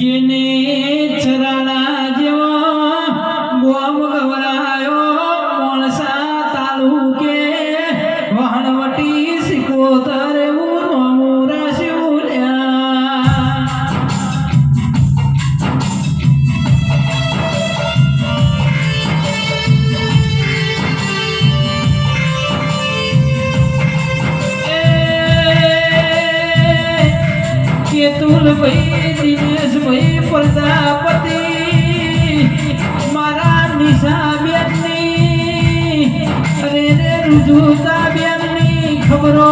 જેને ચરાણા જેવો ગોમ ગવરાયો મોણસા તાલુકે વહણવટી સિકોતર એવું નોમું રાશ્યું લ્યા. કેતુલભાઈ દિનેશભાઈ પ્રજાપતિ મારા નિશા બેનની અરે રુજુતા બેનની ખબરો